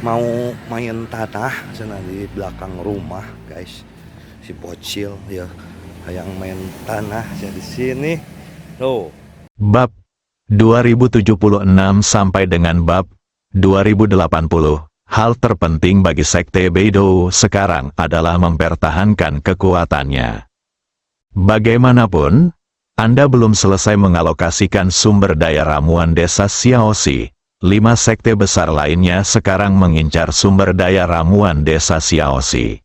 mau main tanah sana di belakang rumah guys, si bocil ya yang main tanah aja di sini loh. Bab 2076 sampai dengan bab 2080. Hal terpenting bagi Sekte Beidou sekarang adalah mempertahankan kekuatannya. Bagaimanapun, Anda belum selesai mengalokasikan sumber daya ramuan desa Xiaoxi. 5 sekte besar lainnya sekarang mengincar sumber daya ramuan desa Xiaoxi.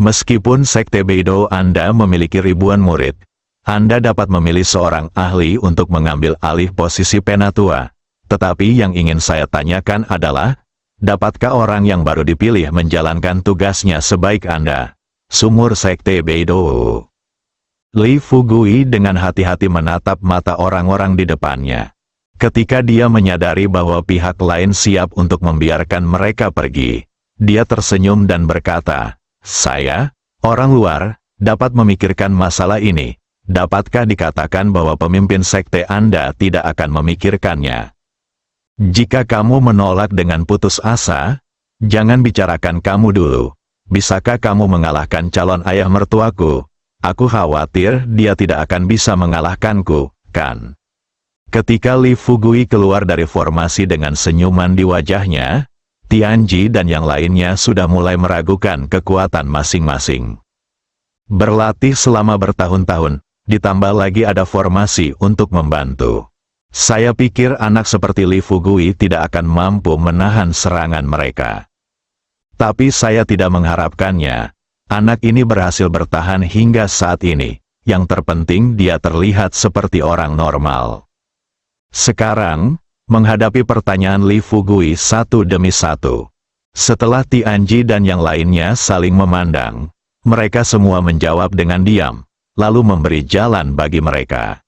Meskipun Sekte Beidou Anda memiliki ribuan murid, Anda dapat memilih seorang ahli untuk mengambil alih posisi penatua. Tetapi yang ingin saya tanyakan adalah, dapatkah orang yang baru dipilih menjalankan tugasnya sebaik Anda? Sumur Sekte Beidou. Li Fugui dengan hati-hati menatap mata orang-orang di depannya. Ketika dia menyadari bahwa pihak lain siap untuk membiarkan mereka pergi, dia tersenyum dan berkata, "Saya, orang luar, dapat memikirkan masalah ini. Dapatkah dikatakan bahwa pemimpin sekte Anda tidak akan memikirkannya? Jika kamu menolak dengan putus asa, jangan bicarakan kamu dulu. Bisakah kamu mengalahkan calon ayah mertuaku? Aku khawatir dia tidak akan bisa mengalahkanku, kan?" Ketika Li Fugui keluar dari formasi dengan senyuman di wajahnya, Tianji dan yang lainnya sudah mulai meragukan kekuatan masing-masing. Berlatih selama bertahun-tahun, ditambah lagi ada formasi untuk membantu. Saya pikir anak seperti Li Fugui tidak akan mampu menahan serangan mereka. Tapi saya tidak mengharapkannya. Anak ini berhasil bertahan hingga saat ini. Yang terpenting dia terlihat seperti orang normal. Sekarang, menghadapi pertanyaan Li Fugui satu demi satu. Setelah Tianji dan yang lainnya saling memandang, mereka semua menjawab dengan diam, lalu memberi jalan bagi mereka.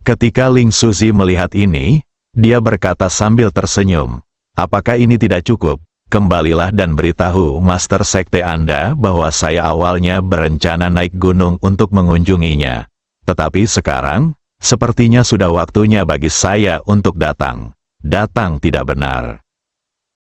Ketika Ling Suzi melihat ini, dia berkata sambil tersenyum, "Apakah ini tidak cukup? Kembalilah dan beritahu Master Sekte Anda bahwa saya awalnya berencana naik gunung untuk mengunjunginya. Tetapi sekarang, sepertinya sudah waktunya bagi saya untuk datang. Datang tidak benar.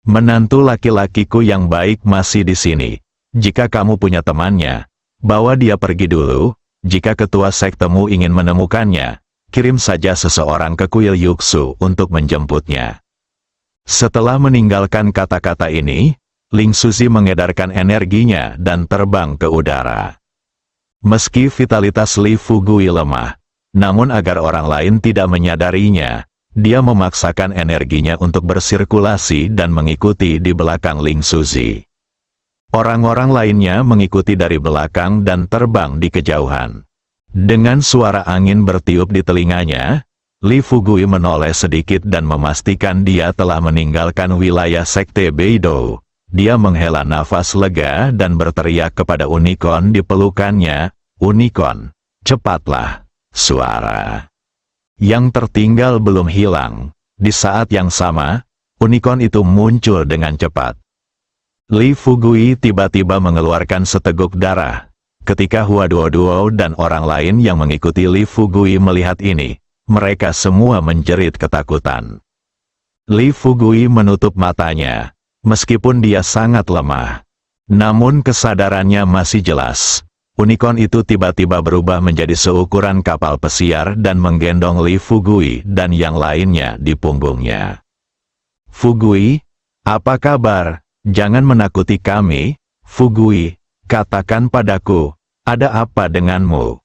Menantu laki-lakiku yang baik masih di sini. Jika kamu punya temannya, bawa dia pergi dulu. Jika ketua sektemu ingin menemukannya, kirim saja seseorang ke kuil Yuksu untuk menjemputnya." Setelah meninggalkan kata-kata ini, Ling Suzi mengedarkan energinya dan terbang ke udara. Meski vitalitas Li Fugui lemah, namun agar orang lain tidak menyadarinya, dia memaksakan energinya untuk bersirkulasi dan mengikuti di belakang Ling Suzi. Orang-orang lainnya mengikuti dari belakang dan terbang di kejauhan. Dengan suara angin bertiup di telinganya, Li Fugui menoleh sedikit dan memastikan dia telah meninggalkan wilayah Sekte Beidou. Dia menghela nafas lega dan berteriak kepada unicorn di pelukannya, "Unicorn, cepatlah!" Suara yang tertinggal belum hilang. Di saat yang sama, unicorn itu muncul dengan cepat. Li Fugui tiba-tiba mengeluarkan seteguk darah. Ketika Hua Duo dan orang lain yang mengikuti Li Fugui melihat ini, mereka semua menjerit ketakutan. Li Fugui menutup matanya, meskipun dia sangat lemah. Namun kesadarannya masih jelas. Unicorn itu tiba-tiba berubah menjadi seukuran kapal pesiar dan menggendong Li Fugui dan yang lainnya di punggungnya. "Fugui, apa kabar? Jangan menakuti kami, Fugui, katakan padaku, ada apa denganmu?"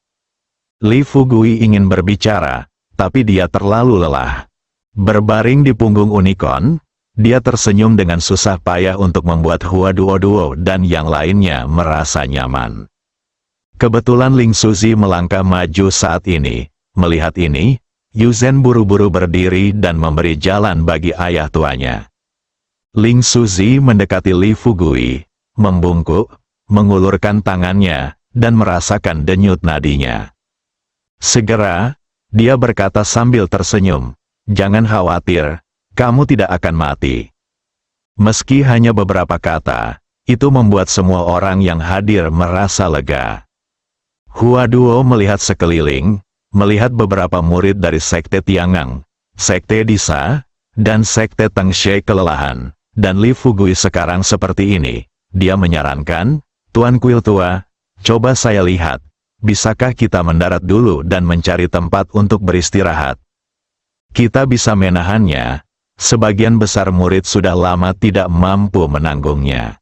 Li Fugui ingin berbicara, tapi dia terlalu lelah. Berbaring di punggung unicorn, dia tersenyum dengan susah payah untuk membuat Hua Duo dan yang lainnya merasa nyaman. Kebetulan Ling Suzi melangkah maju saat ini. Melihat ini, Yuzen buru-buru berdiri dan memberi jalan bagi ayah tuanya. Ling Suzi mendekati Li Fugui, membungkuk, mengulurkan tangannya, dan merasakan denyut nadinya. Segera, dia berkata sambil tersenyum, "Jangan khawatir, kamu tidak akan mati." Meski hanya beberapa kata, itu membuat semua orang yang hadir merasa lega. Hua Duo melihat sekeliling, melihat beberapa murid dari Sekte Tiangang, Sekte Disa, dan Sekte Tengshe kelelahan. dan Li Fugui sekarang seperti ini. Dia menyarankan, Tuan Kuil Tua, coba saya lihat, bisakah kita mendarat dulu dan mencari tempat untuk beristirahat? Kita bisa menahannya, sebagian besar murid sudah lama tidak mampu menanggungnya.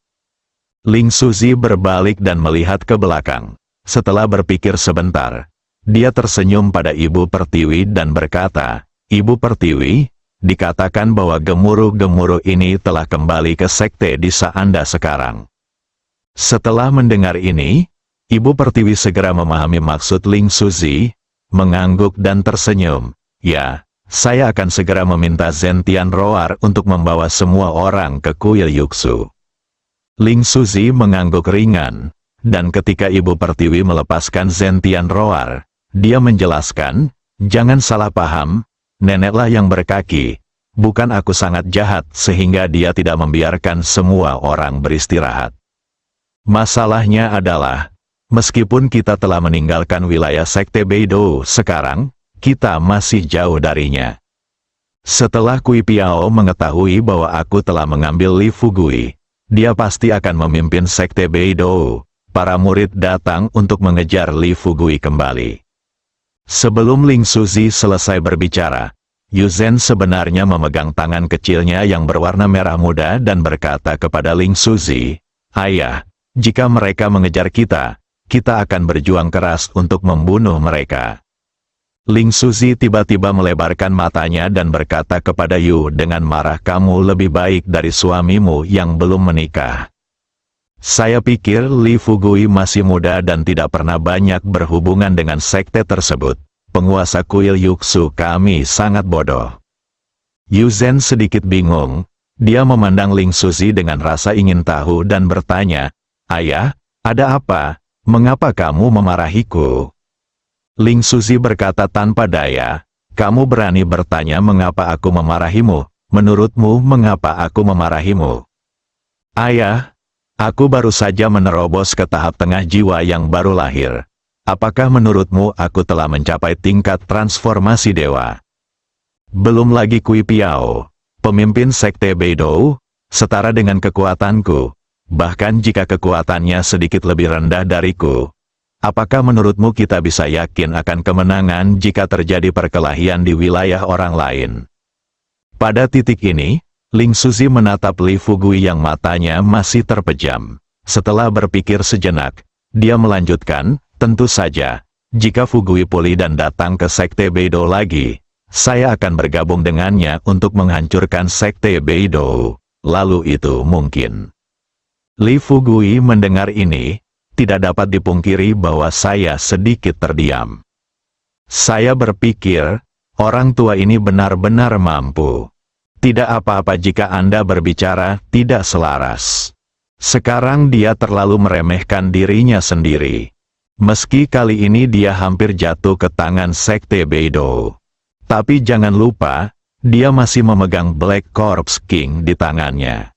Ling Suzi berbalik dan melihat ke belakang. Setelah berpikir sebentar, dia tersenyum pada Ibu Pertiwi dan berkata, Ibu Pertiwi, dikatakan bahwa gemuruh-gemuruh ini telah kembali ke sekte desa Anda sekarang. Setelah mendengar ini, Ibu Pertiwi segera memahami maksud Ling Suzi, mengangguk dan tersenyum. Ya, saya akan segera meminta Zentian Roar untuk membawa semua orang ke kuil Yuksu. Ling Suzi mengangguk ringan, dan ketika Ibu Pertiwi melepaskan Zentian Roar, dia menjelaskan, jangan salah paham, neneklah yang berkaki, bukan aku sangat jahat sehingga dia tidak membiarkan semua orang beristirahat. Masalahnya adalah, meskipun kita telah meninggalkan wilayah Sekte Beidou sekarang, kita masih jauh darinya. Setelah Kui Piao mengetahui bahwa aku telah mengambil Li Fugui, dia pasti akan memimpin Sekte Beidou. Para murid datang untuk mengejar Li Fugui kembali. Sebelum Ling Suzi selesai berbicara, Yu Zhen sebenarnya memegang tangan kecilnya yang berwarna merah muda dan berkata kepada Ling Suzi, Ayah, jika mereka mengejar kita, kita akan berjuang keras untuk membunuh mereka. Ling Suzi tiba-tiba melebarkan matanya dan berkata kepada Yu dengan marah, kamu lebih baik dari suamimu yang belum menikah. Saya pikir Li Fugui masih muda dan tidak pernah banyak berhubungan dengan sekte tersebut. Penguasa kuil Yuksu kami sangat bodoh. Yu Zhen sedikit bingung. Dia memandang Ling Suzi dengan rasa ingin tahu dan bertanya, Ayah, ada apa? Mengapa kamu memarahiku? Ling Suzi berkata tanpa daya, kamu berani bertanya mengapa aku memarahimu? Menurutmu mengapa aku memarahimu? Ayah, aku baru saja menerobos ke tahap tengah jiwa yang baru lahir. Apakah menurutmu aku telah mencapai tingkat transformasi dewa? Belum lagi Kui Piao, pemimpin Sekte Beidou, setara dengan kekuatanku. Bahkan jika kekuatannya sedikit lebih rendah dariku. Apakah menurutmu kita bisa yakin akan kemenangan jika terjadi perkelahian di wilayah orang lain? Pada titik ini, Ling Suzi menatap Li Fugui yang matanya masih terpejam. Setelah berpikir sejenak, dia melanjutkan, tentu saja, jika Fugui pulih dan datang ke Sekte Beidou lagi, saya akan bergabung dengannya untuk menghancurkan Sekte Beidou. Lalu itu mungkin. Li Fugui mendengar ini, tidak dapat dipungkiri bahwa saya sedikit terdiam. Saya berpikir, orang tua ini benar-benar mampu. Tidak apa-apa jika Anda berbicara tidak selaras. Sekarang dia terlalu meremehkan dirinya sendiri. Meski kali ini dia hampir jatuh ke tangan Sekte Beidou. Tapi jangan lupa, dia masih memegang Black Corps King di tangannya.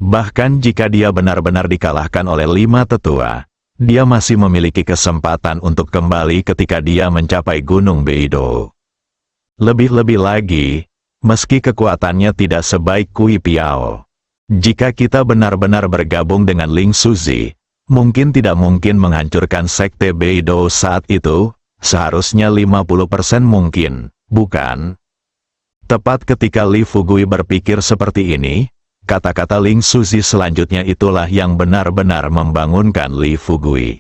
Bahkan jika dia benar-benar dikalahkan oleh 5 tetua, dia masih memiliki kesempatan untuk kembali ketika dia mencapai Gunung Beidou. Lebih-lebih lagi, meski kekuatannya tidak sebaik Kui Piao, jika kita benar-benar bergabung dengan Ling Suzi, mungkin tidak mungkin menghancurkan Sekte Beidou saat itu, seharusnya 50% mungkin, bukan? Tepat ketika Li Fugui berpikir seperti ini, kata-kata Ling Suzi selanjutnya itulah yang benar-benar membangunkan Li Fugui.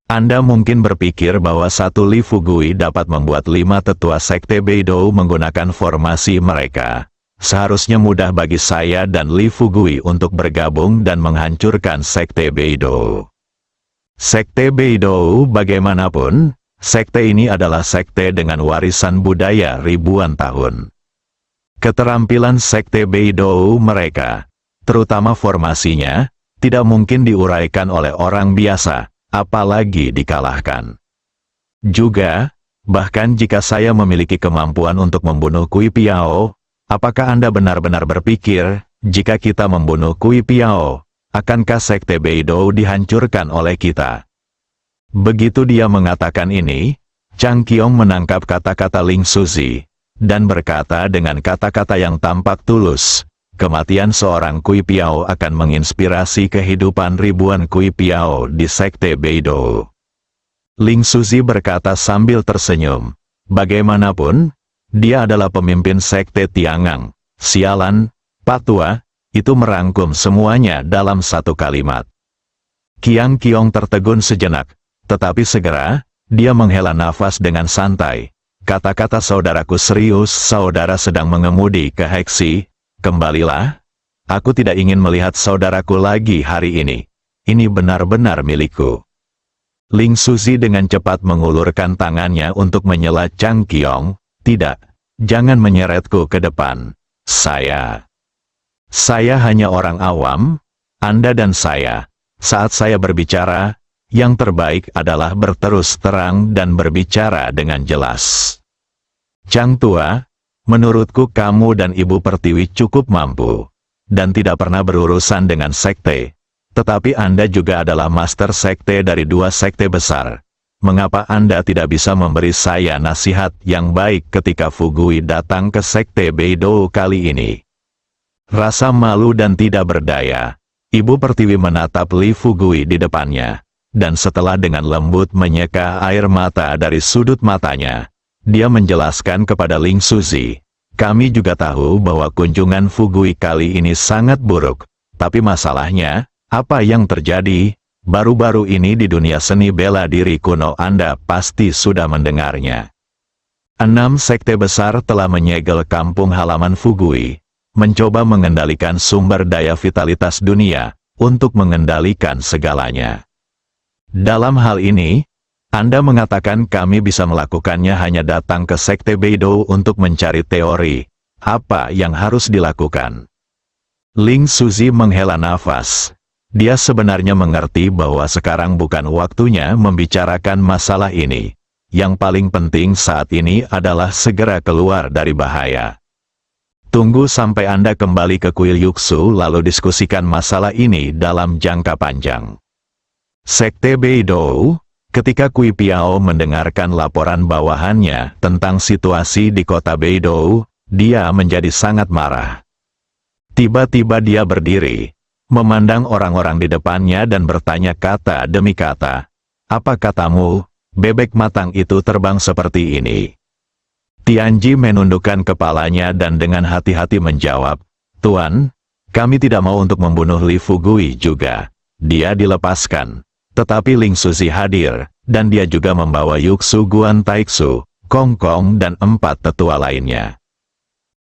Anda mungkin berpikir bahwa satu Li Fugui dapat membuat 5 tetua Sekte Beidou menggunakan formasi mereka. Seharusnya mudah bagi saya dan Li Fugui untuk bergabung dan menghancurkan Sekte Beidou. Sekte Beidou bagaimanapun, sekte ini adalah sekte dengan warisan budaya ribuan tahun. Keterampilan Sekte Beidou mereka, terutama formasinya, tidak mungkin diuraikan oleh orang biasa, apalagi dikalahkan. Juga, bahkan jika saya memiliki kemampuan untuk membunuh Kui Piao, apakah Anda benar-benar berpikir, jika kita membunuh Kui Piao, akankah Sekte Beidou dihancurkan oleh kita? Begitu dia mengatakan ini, Chang Qiong menangkap kata-kata Ling Suzi, dan berkata dengan kata-kata yang tampak tulus, kematian seorang Kui Piao akan menginspirasi kehidupan ribuan Kui Piao di Sekte Beidou. Ling Suzi berkata sambil tersenyum. Bagaimanapun, dia adalah pemimpin Sekte Tiangang. Sialan, Pak Tua, itu merangkum semuanya dalam satu kalimat. Qiang Qiong tertegun sejenak, tetapi segera, dia menghela nafas dengan santai. Kata-kata saudaraku serius, saudara sedang mengemudi ke Heksi. Kembalilah. Aku tidak ingin melihat saudaraku lagi hari ini. Ini benar-benar milikku. Ling Suzi dengan cepat mengulurkan tangannya untuk menyela Chang Qiong. Tidak, jangan menyeretku ke depan. Saya hanya orang awam. Anda dan saya. Saat saya berbicara, yang terbaik adalah berterus terang dan berbicara dengan jelas. Chang Tua, menurutku kamu dan Ibu Pertiwi cukup mampu, dan tidak pernah berurusan dengan sekte. Tetapi Anda juga adalah master sekte dari dua sekte besar. Mengapa Anda tidak bisa memberi saya nasihat yang baik ketika Fugui datang ke Sekte Beidou kali ini? Rasa malu dan tidak berdaya, Ibu Pertiwi menatap Li Fugui di depannya, dan setelah dengan lembut menyeka air mata dari sudut matanya, dia menjelaskan kepada Ling Suzi, kami juga tahu bahwa kunjungan Fugui kali ini sangat buruk, tapi masalahnya, apa yang terjadi? Baru-baru ini di dunia seni bela diri kuno Anda pasti sudah mendengarnya. 6 sekte besar telah menyegel kampung halaman Fugui, mencoba mengendalikan sumber daya vitalitas dunia, untuk mengendalikan segalanya. Dalam hal ini, Anda mengatakan kami bisa melakukannya hanya datang ke Sekte Beidou untuk mencari teori, apa yang harus dilakukan. Ling Suzi menghela nafas. Dia sebenarnya mengerti bahwa sekarang bukan waktunya membicarakan masalah ini. Yang paling penting saat ini adalah segera keluar dari bahaya. Tunggu sampai Anda kembali ke kuil Yuksu lalu diskusikan masalah ini dalam jangka panjang. Sekte Beidou, ketika Kui Piao mendengarkan laporan bawahannya tentang situasi di kota Beidou, dia menjadi sangat marah. Tiba-tiba dia berdiri, memandang orang-orang di depannya dan bertanya kata demi kata, "Apa katamu, bebek matang itu terbang seperti ini?" Tianji menundukkan kepalanya dan dengan hati-hati menjawab, "Tuan, kami tidak mau untuk membunuh Li Fugui juga." Dia dilepaskan. Tetapi Ling Suzi hadir, dan dia juga membawa Yuksu Guan Taixu, Kong Kong dan 4 tetua lainnya.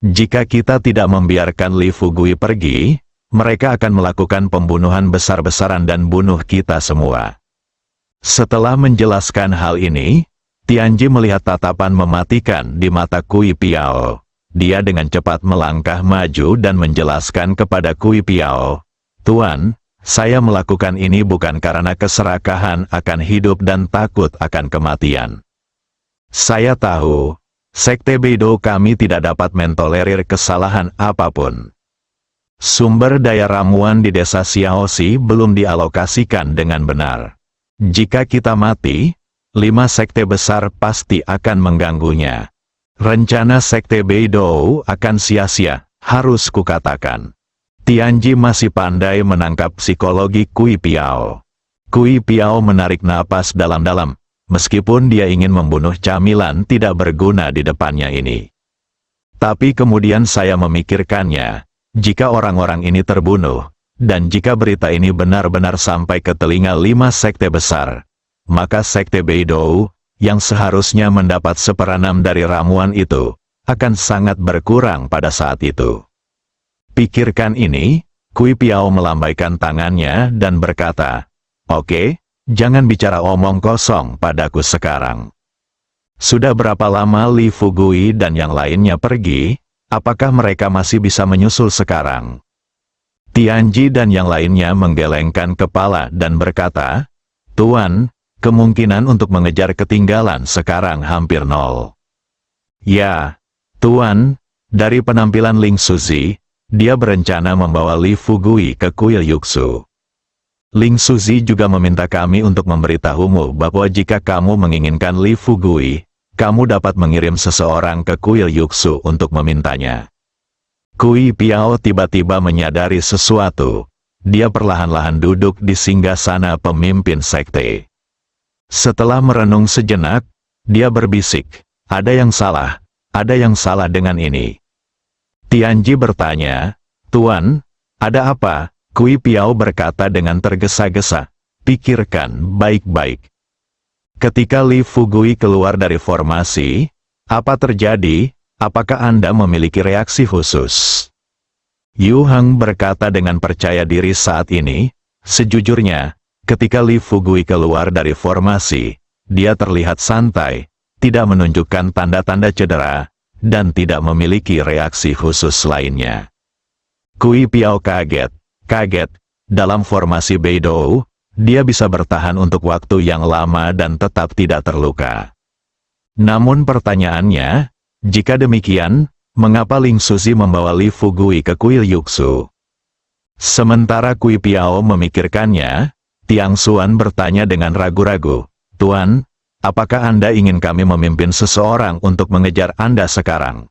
Jika kita tidak membiarkan Li Fugui pergi, mereka akan melakukan pembunuhan besar-besaran dan bunuh kita semua. Setelah menjelaskan hal ini, Tianji melihat tatapan mematikan di mata Kui Piao. Dia dengan cepat melangkah maju dan menjelaskan kepada Kui Piao, "Tuan, saya melakukan ini bukan karena keserakahan akan hidup dan takut akan kematian. Saya tahu, Sekte Beidou kami tidak dapat mentolerir kesalahan apapun. Sumber daya ramuan di desa Xiaoxi belum dialokasikan dengan benar. Jika kita mati, 5 sekte besar pasti akan mengganggunya. Rencana Sekte Beidou akan sia-sia, harus kukatakan." Tianji masih pandai menangkap psikologi Kui Piao. Kui Piao menarik napas dalam-dalam, meskipun dia ingin membunuh camilan tidak berguna di depannya ini. Tapi kemudian saya memikirkannya. Jika orang-orang ini terbunuh, dan jika berita ini benar-benar sampai ke telinga 5 sekte besar, maka Sekte Beidou, yang seharusnya mendapat 1/6 dari ramuan itu, akan sangat berkurang pada saat itu. Pikirkan ini, Kui Piao melambaikan tangannya dan berkata, "Oke, jangan bicara omong kosong padaku sekarang. Sudah berapa lama Li Fugui dan yang lainnya pergi? Apakah mereka masih bisa menyusul sekarang?" Tianji dan yang lainnya menggelengkan kepala dan berkata, "Tuan, kemungkinan untuk mengejar ketinggalan sekarang hampir nol." "Ya, Tuan," dari penampilan Ling Suzi, dia berencana membawa Li Fugui ke kuil Yuksu. Ling Suzi juga meminta kami untuk memberitahumu bahwa jika kamu menginginkan Li Fugui, kamu dapat mengirim seseorang ke kuil Yuksu untuk memintanya. Kui Piao tiba-tiba menyadari sesuatu. Dia perlahan-lahan duduk di singgasana pemimpin sekte. Setelah merenung sejenak, dia berbisik, ada yang salah dengan ini. Tianji bertanya, Tuan, ada apa? Kui Piao berkata dengan tergesa-gesa, pikirkan baik-baik. Ketika Li Fugui keluar dari formasi, apa terjadi? Apakah Anda memiliki reaksi khusus? Yu Heng berkata dengan percaya diri saat ini, sejujurnya, ketika Li Fugui keluar dari formasi, dia terlihat santai, tidak menunjukkan tanda-tanda cedera, dan tidak memiliki reaksi khusus lainnya. Kui Piao kaget, dalam formasi Beidou, dia bisa bertahan untuk waktu yang lama dan tetap tidak terluka. Namun pertanyaannya, jika demikian, mengapa Ling Suzi membawa Li Fugui ke kuil Yuxu? Sementara Kui Piao memikirkannya, Tiang Xuan bertanya dengan ragu-ragu, Tuan, apakah Anda ingin kami memimpin seseorang untuk mengejar Anda sekarang?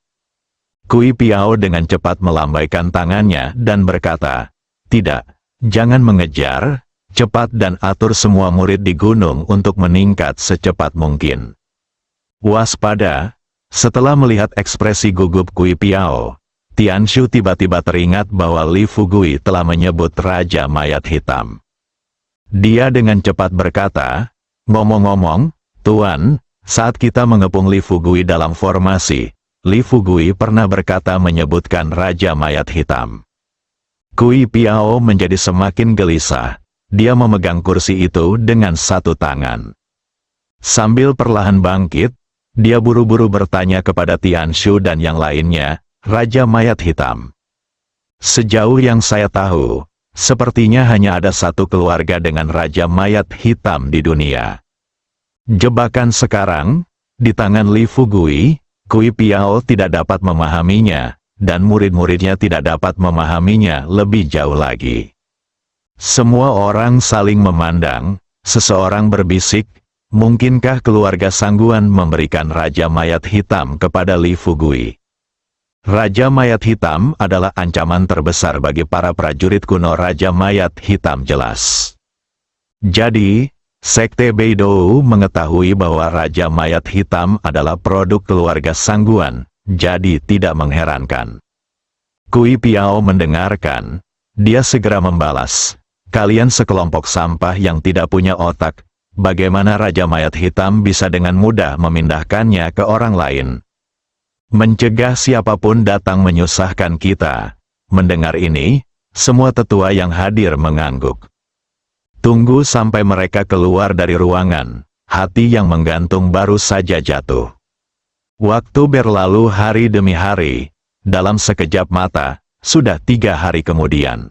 Kui Piao dengan cepat melambaikan tangannya dan berkata, tidak, jangan mengejar, cepat dan atur semua murid di gunung untuk meningkat secepat mungkin. Waspada. Setelah melihat ekspresi gugup Kui Piao, Tianshu tiba-tiba teringat bahwa Li Fugui telah menyebut Raja Mayat Hitam. Dia dengan cepat berkata, ngomong-ngomong, Tuan, saat kita mengepung Li Fugui dalam formasi, Li Fugui pernah berkata menyebutkan Raja Mayat Hitam. Kui Piao menjadi semakin gelisah, dia memegang kursi itu dengan satu tangan. Sambil perlahan bangkit, dia buru-buru bertanya kepada Tianshu dan yang lainnya, Raja Mayat Hitam. Sejauh yang saya tahu, sepertinya hanya ada satu keluarga dengan Raja Mayat Hitam di dunia. Jebakan sekarang, di tangan Li Fugui, Kui Piao tidak dapat memahaminya, dan murid-muridnya tidak dapat memahaminya lebih jauh lagi. Semua orang saling memandang, seseorang berbisik, mungkinkah keluarga Sangguan memberikan Raja Mayat Hitam kepada Li Fugui? Raja Mayat Hitam adalah ancaman terbesar bagi para prajurit kuno Raja Mayat Hitam jelas. Jadi, Sekte Beidou mengetahui bahwa Raja Mayat Hitam adalah produk keluarga Sangguan, jadi tidak mengherankan. Kui Piao mendengarkan, dia segera membalas, kalian sekelompok sampah yang tidak punya otak. Bagaimana Raja Mayat Hitam bisa dengan mudah memindahkannya ke orang lain? Mencegah siapapun datang menyusahkan kita. Mendengar ini, semua tetua yang hadir mengangguk. Tunggu sampai mereka keluar dari ruangan, hati yang menggantung baru saja jatuh. Waktu berlalu hari demi hari, dalam sekejap mata, sudah 3 hari kemudian.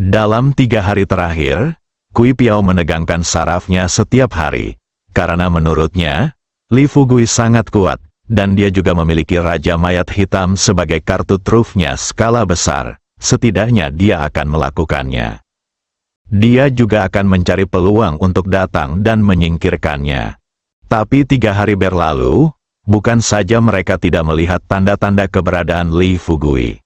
Dalam 3 hari terakhir, Kui Piao menegangkan sarafnya setiap hari, karena menurutnya, Li Fugui sangat kuat, dan dia juga memiliki Raja Mayat Hitam sebagai kartu trufnya skala besar, setidaknya dia akan melakukannya. Dia juga akan mencari peluang untuk datang dan menyingkirkannya. Tapi 3 hari berlalu, bukan saja mereka tidak melihat tanda-tanda keberadaan Li Fugui.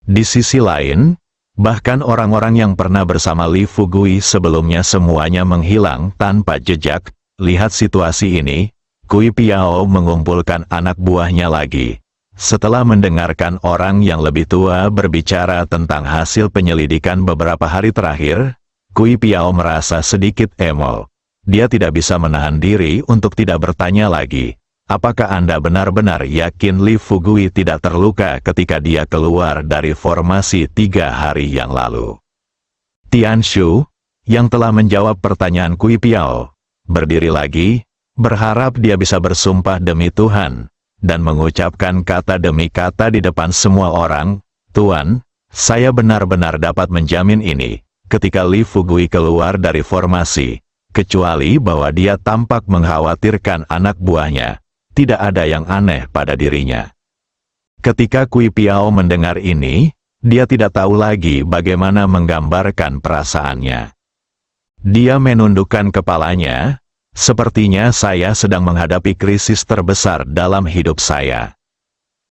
Di sisi lain, bahkan orang-orang yang pernah bersama Li Fugui sebelumnya semuanya menghilang tanpa jejak. Lihat situasi ini, Kui Piao mengumpulkan anak buahnya lagi. Setelah mendengarkan orang yang lebih tua berbicara tentang hasil penyelidikan beberapa hari terakhir, Kui Piao merasa sedikit emo. Dia tidak bisa menahan diri untuk tidak bertanya lagi. Apakah Anda benar-benar yakin Li Fugui tidak terluka ketika dia keluar dari formasi 3 hari yang lalu? Tianshu, yang telah menjawab pertanyaan Kui Piao, berdiri lagi, berharap dia bisa bersumpah demi Tuhan, dan mengucapkan kata demi kata di depan semua orang, Tuan, saya benar-benar dapat menjamin ini, ketika Li Fugui keluar dari formasi, kecuali bahwa dia tampak mengkhawatirkan anak buahnya. Tidak ada yang aneh pada dirinya. Ketika Kui Piao mendengar ini, dia tidak tahu lagi bagaimana menggambarkan perasaannya. Dia menundukkan kepalanya, sepertinya saya sedang menghadapi krisis terbesar dalam hidup saya.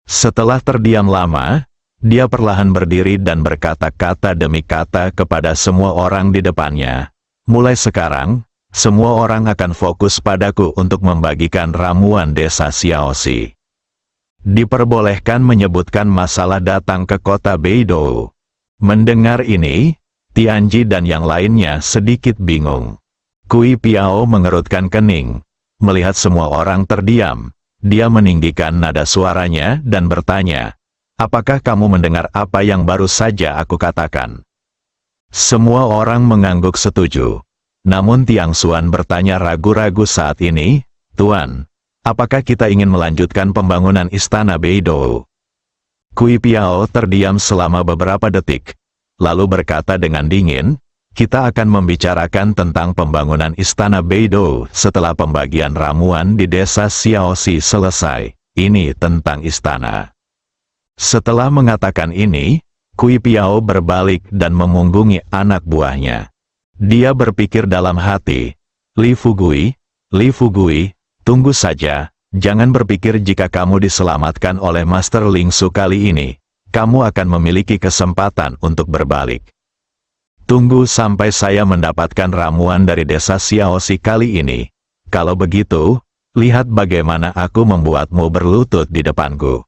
Setelah terdiam lama, dia perlahan berdiri dan berkata kata demi kata kepada semua orang di depannya. Mulai sekarang, semua orang akan fokus padaku untuk membagikan ramuan desa Xiaoxi. Diperbolehkan menyebutkan masalah datang ke kota Beidou. Mendengar ini, Tianji dan yang lainnya sedikit bingung. Kui Piao mengerutkan kening. Melihat semua orang terdiam, dia meninggikan nada suaranya dan bertanya, "Apakah kamu mendengar apa yang baru saja aku katakan?" Semua orang mengangguk setuju. Namun Tiang Xuan bertanya ragu-ragu saat ini, "Tuan, apakah kita ingin melanjutkan pembangunan istana Beidou?" Kui Piao terdiam selama beberapa detik, lalu berkata dengan dingin, "Kita akan membicarakan tentang pembangunan istana Beidou setelah pembagian ramuan di desa Xiaoxi selesai. Ini tentang istana." Setelah mengatakan ini, Kui Piao berbalik dan memunggungi anak buahnya. Dia berpikir dalam hati, Li Fugui, tunggu saja, jangan berpikir jika kamu diselamatkan oleh Master Lingsu kali ini, kamu akan memiliki kesempatan untuk berbalik. Tunggu sampai saya mendapatkan ramuan dari desa Xiaoxi kali ini. Kalau begitu, lihat bagaimana aku membuatmu berlutut di depanku.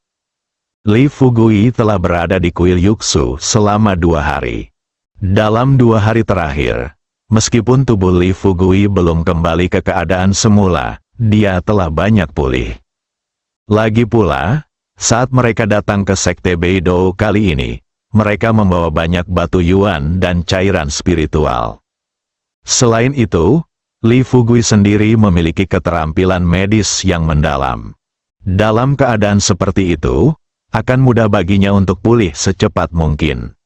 Li Fugui telah berada di kuil Yuxu selama 2 hari. Dalam 2 hari terakhir, meskipun tubuh Li Fugui belum kembali ke keadaan semula, dia telah banyak pulih. Lagi pula, saat mereka datang ke Sekte Beidou kali ini, mereka membawa banyak batu yuan dan cairan spiritual. Selain itu, Li Fugui sendiri memiliki keterampilan medis yang mendalam. Dalam keadaan seperti itu, akan mudah baginya untuk pulih secepat mungkin.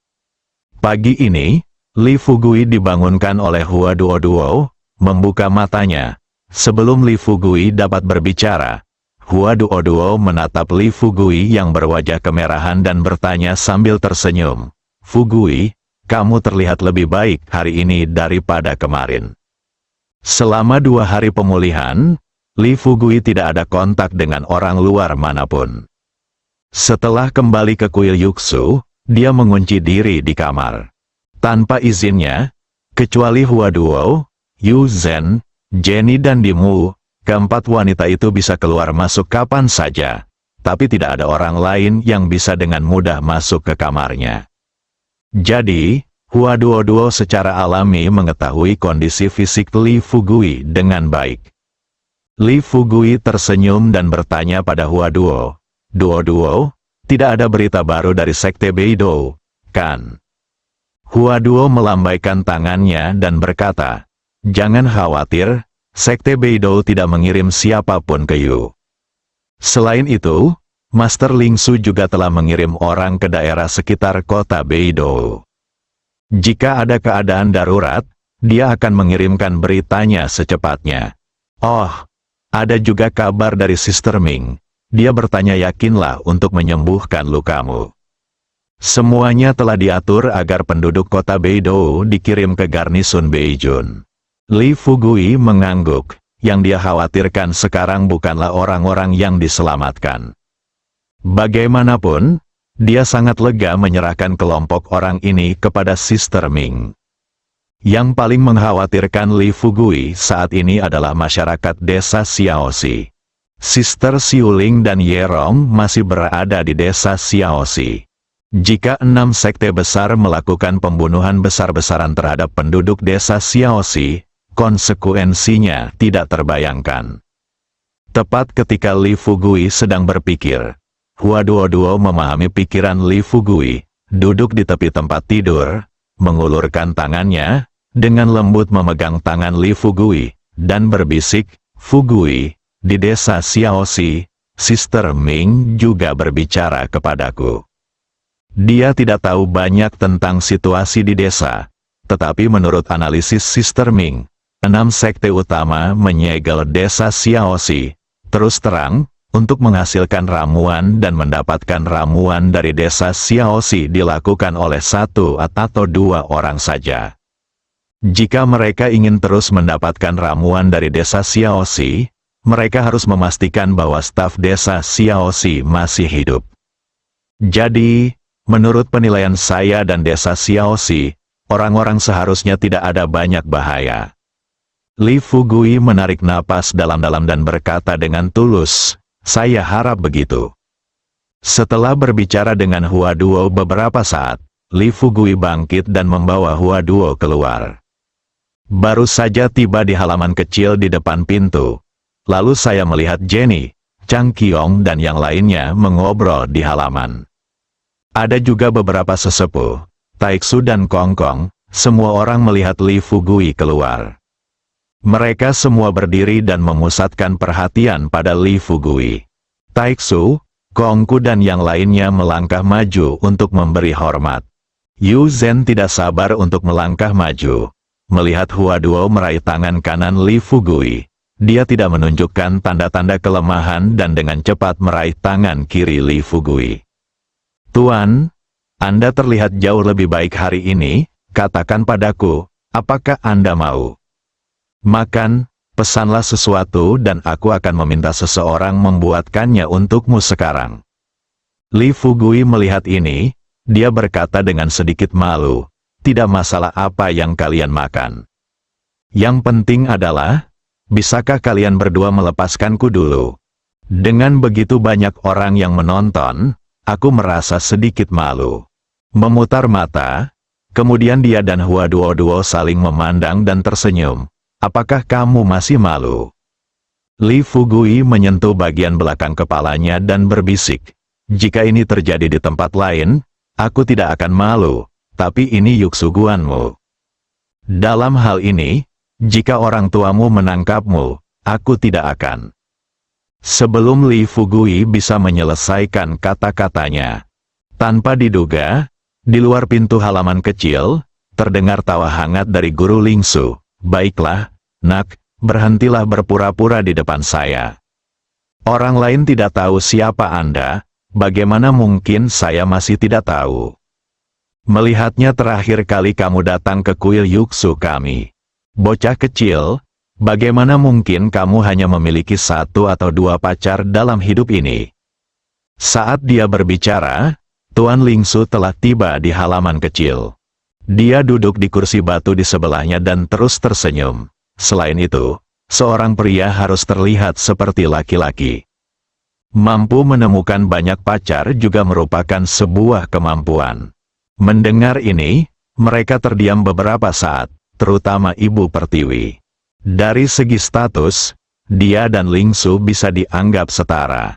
Pagi ini, Li Fugui dibangunkan oleh Hua Duoduo, membuka matanya. Sebelum Li Fugui dapat berbicara, Hua Duoduo menatap Li Fugui yang berwajah kemerahan dan bertanya sambil tersenyum, "Fugui, kamu terlihat lebih baik hari ini daripada kemarin." Selama 2 hari pemulihan, Li Fugui tidak ada kontak dengan orang luar manapun. Setelah kembali ke kuil Yuxu, dia mengunci diri di kamar. Tanpa izinnya, kecuali Hua Duo, Yu Zhen, Jenny dan Dimu, keempat wanita itu bisa keluar masuk kapan saja, tapi tidak ada orang lain yang bisa dengan mudah masuk ke kamarnya. Jadi, Hua Duo secara alami mengetahui kondisi fisik Li Fugui dengan baik. Li Fugui tersenyum dan bertanya pada Hua Duo, "Duo, tidak ada berita baru dari Sekte Beidou, kan?" Hua Duo melambaikan tangannya dan berkata, "Jangan khawatir, Sekte Beidou tidak mengirim siapapun ke Yu. Selain itu, Master Lingsu juga telah mengirim orang ke daerah sekitar kota Beidou. Jika ada keadaan darurat, dia akan mengirimkan beritanya secepatnya. Oh, ada juga kabar dari Sister Ming. Dia bertanya yakinlah untuk menyembuhkan lukamu." Semuanya telah diatur agar penduduk kota Beidou dikirim ke garnison Beijun. Li Fugui mengangguk, yang dia khawatirkan sekarang bukanlah orang-orang yang diselamatkan. Bagaimanapun, dia sangat lega menyerahkan kelompok orang ini kepada Sister Ming. Yang paling mengkhawatirkan Li Fugui saat ini adalah masyarakat desa Xiaoxi. Sister Xiuling dan Yerong masih berada di desa Xiaoxi. Jika 6 sekte besar melakukan pembunuhan besar-besaran terhadap penduduk desa Xiaoxi, konsekuensinya tidak terbayangkan. Tepat ketika Li Fugui sedang berpikir, Hua Duo memahami pikiran Li Fugui, duduk di tepi tempat tidur, mengulurkan tangannya, dengan lembut memegang tangan Li Fugui, dan berbisik, "Fugui, di desa Xiaoxi, Sister Ming juga berbicara kepadaku." Dia tidak tahu banyak tentang situasi di desa, tetapi menurut analisis Sister Ming, 6 sekte utama menyegel desa Xiaoxi, terus terang, untuk menghasilkan ramuan dan mendapatkan ramuan dari desa Xiaoxi dilakukan oleh 1 atau 2 orang saja. Jika mereka ingin terus mendapatkan ramuan dari desa Xiaoxi, mereka harus memastikan bahwa staf desa Xiaoxi masih hidup. Jadi, menurut penilaian saya dan desa Xiaoxi, orang-orang seharusnya tidak ada banyak bahaya. Li Fugui menarik napas dalam-dalam dan berkata dengan tulus, saya harap begitu. Setelah berbicara dengan Hua Duo beberapa saat, Li Fugui bangkit dan membawa Hua Duo keluar. Baru saja tiba di halaman kecil di depan pintu. Lalu saya melihat Jenny, Chang Qiong dan yang lainnya mengobrol di halaman. Ada juga beberapa sesepuh, Taixu dan Kong Kong, semua orang melihat Li Fugui keluar. Mereka semua berdiri dan memusatkan perhatian pada Li Fugui. Taixu, Kongku dan yang lainnya melangkah maju untuk memberi hormat. Yu Zhen tidak sabar untuk melangkah maju. Melihat Hua Duo meraih tangan kanan Li Fugui, dia tidak menunjukkan tanda-tanda kelemahan dan dengan cepat meraih tangan kiri Li Fugui. Tuan, Anda terlihat jauh lebih baik hari ini, katakan padaku, apakah Anda mau makan? Pesanlah sesuatu dan aku akan meminta seseorang membuatkannya untukmu sekarang. Li Fugui melihat ini, dia berkata dengan sedikit malu, tidak masalah apa yang kalian makan. Yang penting adalah, bisakah kalian berdua melepaskanku dulu? Dengan begitu banyak orang yang menonton, aku merasa sedikit malu. Memutar mata, kemudian dia dan Hua Duo saling memandang dan tersenyum. Apakah kamu masih malu? Li Fugui menyentuh bagian belakang kepalanya dan berbisik. Jika ini terjadi di tempat lain, aku tidak akan malu, tapi ini yuksuguanmu. Dalam hal ini, jika orang tuamu menangkapmu, aku tidak akan. Sebelum Li Fugui bisa menyelesaikan kata-katanya, tanpa diduga, di luar pintu halaman kecil, terdengar tawa hangat dari guru Lingsu. Baiklah, nak, berhentilah berpura-pura di depan saya. Orang lain tidak tahu siapa Anda, bagaimana mungkin saya masih tidak tahu? Melihatnya terakhir kali kamu datang ke kuil Yuksu kami. Bocah kecil, bagaimana mungkin kamu hanya memiliki satu atau dua pacar dalam hidup ini? Saat dia berbicara, Tuan Lingsu telah tiba di halaman kecil. Dia duduk di kursi batu di sebelahnya dan terus tersenyum. Selain itu, seorang pria harus terlihat seperti laki-laki. Mampu menemukan banyak pacar juga merupakan sebuah kemampuan. Mendengar ini, mereka terdiam beberapa saat, terutama Ibu Pertiwi. Dari segi status, dia dan Lingsu bisa dianggap setara.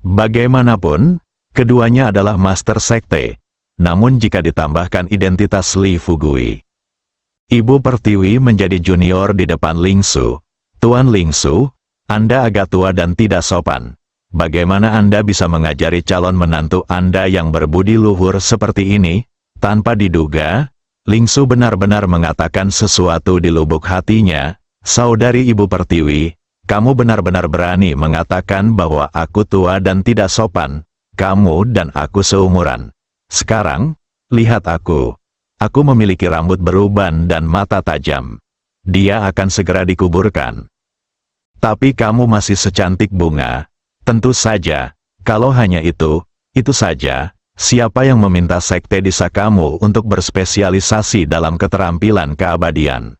Bagaimanapun, keduanya adalah master sekte. Namun jika ditambahkan identitas Li Fugui, Ibu Pertiwi menjadi junior di depan Lingsu. Tuan Lingsu, Anda agak tua dan tidak sopan. Bagaimana Anda bisa mengajari calon menantu Anda yang berbudi luhur seperti ini? Tanpa diduga, Lingsu benar-benar mengatakan sesuatu di lubuk hatinya. Saudari Ibu Pertiwi, kamu benar-benar berani mengatakan bahwa aku tua dan tidak sopan. Kamu dan aku seumuran. Sekarang, lihat aku. Aku memiliki rambut beruban dan mata tajam. Dia akan segera dikuburkan. Tapi kamu masih secantik bunga. Tentu saja, kalau hanya itu saja. Siapa yang meminta sekte desa kamu untuk berspesialisasi dalam keterampilan keabadian?